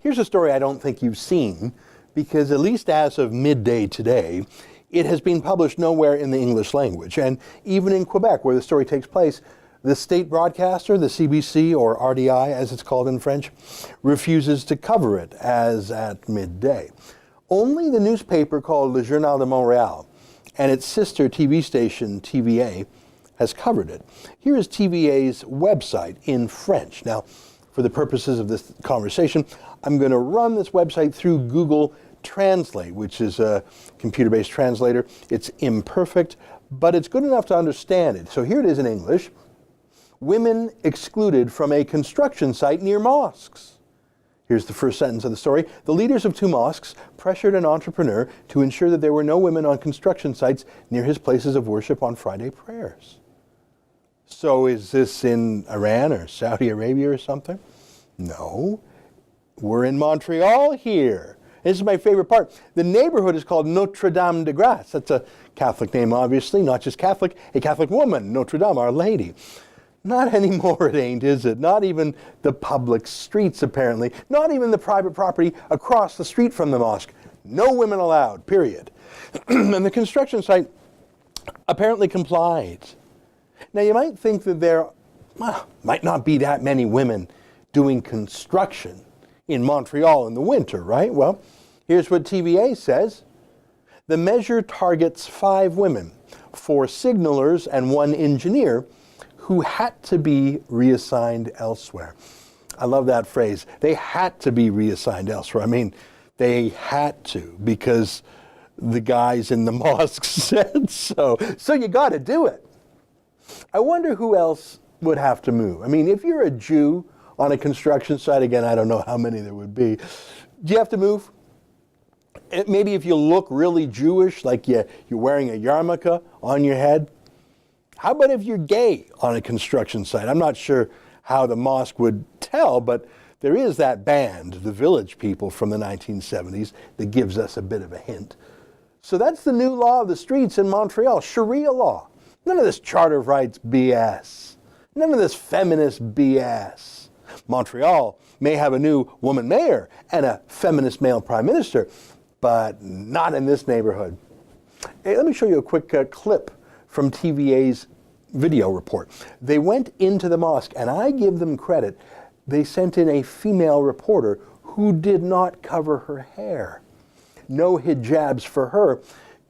Here's a story I don't think you've seen, because at least as of midday today, it has been published nowhere in the English language. And even in Quebec, where the story takes place, the state broadcaster, the CBC, or RDI as it's called in French, refuses to cover it as at midday. Only the newspaper called Le Journal de Montréal and its sister TV station, TVA, has covered it. Here is TVA's website in French. Now, for the purposes of this conversation, I'm going to run this website through Google Translate, which is a computer-based translator. It's imperfect, but it's good enough to understand it. So here it is in English. Women excluded from a construction site near mosques. Here's the first sentence of the story. The leaders of 2 mosques pressured an entrepreneur to ensure that there were no women on construction sites near his places of worship on Friday prayers. So is this in Iran or Saudi Arabia or something? No. We're in Montreal here. This is my favorite part. The neighborhood is called Notre Dame de Grâce. That's a Catholic name, obviously, not just Catholic, a Catholic woman, Notre Dame, Our Lady. Not anymore, it ain't, is it? Not even the public streets, apparently. Not even the private property across the street from the mosque. No women allowed, period. And the construction site apparently complied. Now, you might think that there might not be that many women doing construction in Montreal in the winter, right? Well, here's what TVA says. The measure targets 5 women, 4 signalers and 1 engineer who had to be reassigned elsewhere. I love that phrase. They had to be reassigned elsewhere. I mean, they had to, because the guys in the mosque said so. So you got to do it. I wonder who else would have to move. I mean, if you're a Jew on a construction site, again, I don't know how many there would be, do you have to move? Maybe if you look really Jewish, like you're wearing a yarmulke on your head. How about if you're gay on a construction site? I'm not sure how the mosque would tell, but there is that band, the Village People from the 1970s, that gives us a bit of a hint. So that's the new law of the streets in Montreal, Sharia law. None of this Charter of Rights BS. None of this feminist BS. Montreal may have a new woman mayor and a feminist male prime minister, but not in this neighborhood. Hey, let me show you a quick clip from TVA's video report. They went into the mosque, and I give them credit. They sent in a female reporter who did not cover her hair. No hijabs for her.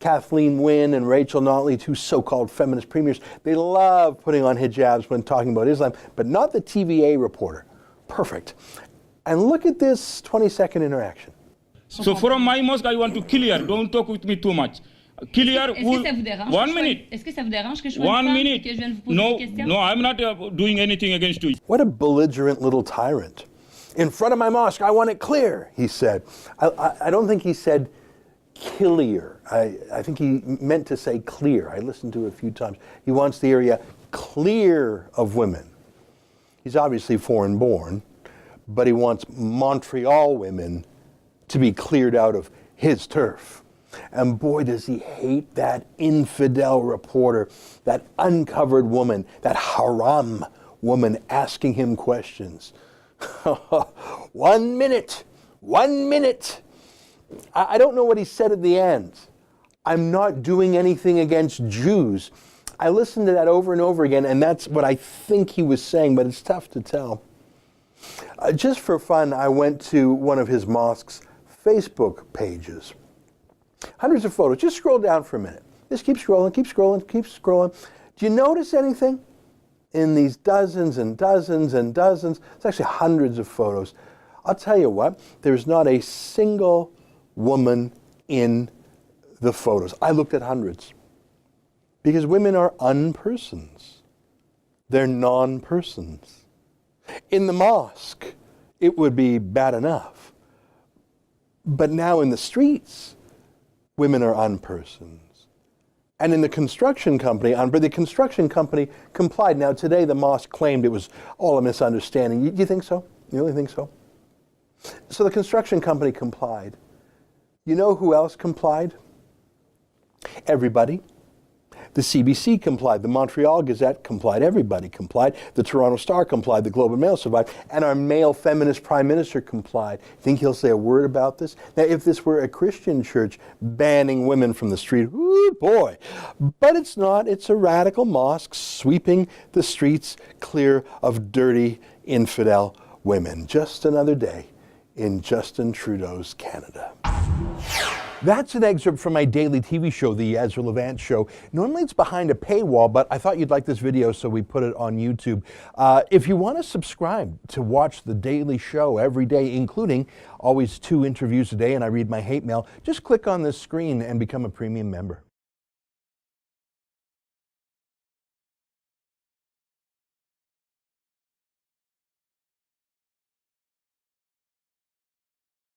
Kathleen Wynne and Rachel Notley, 2 so-called feminist premiers, they love putting on hijabs when talking about Islam, but not the TVA reporter. Perfect. And look at this 20-second interaction. So from my mosque, I want to clear. Don't talk with me too much. Clear. Est-ce que ça vous dérange? 1 minute. Est-ce que ça vous dérange que je sois 1 une femme minute. et que je vienne vous poser des questions? No, I'm not doing anything against you. What a belligerent little tyrant. In front of my mosque, I want it clear, he said. I don't think he said clear. I think he meant to say clear. I listened to it a few times. He wants the area clear of women. He's obviously foreign born, but he wants Montreal women to be cleared out of his turf. And boy, does he hate that infidel reporter, that uncovered woman, that haram woman asking him questions. 1 minute, 1 minute. I don't know what he said at the end. I'm not doing anything against Jews. I listened to that over and over again, and that's what I think he was saying, but it's tough to tell. Just for fun, I went to one of his mosque's Facebook pages. Hundreds of photos. Just scroll down for a minute. Just keep scrolling, keep scrolling, keep scrolling. Do you notice anything in these dozens and dozens and dozens? It's actually hundreds of photos. I'll tell you what, there's not a single woman in the photos. I looked at hundreds. Because women are unpersons. They're non-persons. In the mosque, it would be bad enough. But now in the streets, women are unpersons. And in the construction company, the construction company complied. Now today the mosque claimed it was all a misunderstanding. You think so? You really think so? So the construction company complied. You know who else complied? Everybody. The CBC complied, the Montreal Gazette complied, everybody complied, the Toronto Star complied, the Globe and Mail survived, and our male feminist prime minister complied. Think he'll say a word about this? Now, if this were a Christian church banning women from the street, ooh boy. But it's not. It's a radical mosque sweeping the streets clear of dirty, infidel women. Just another day in Justin Trudeau's Canada. That's an excerpt from my daily TV show, The Ezra Levant Show. Normally it's behind a paywall, but I thought you'd like this video, so we put it on YouTube. If you want to subscribe to watch the daily show every day, including always 2 interviews a day, and I read my hate mail, just click on this screen and become a premium member.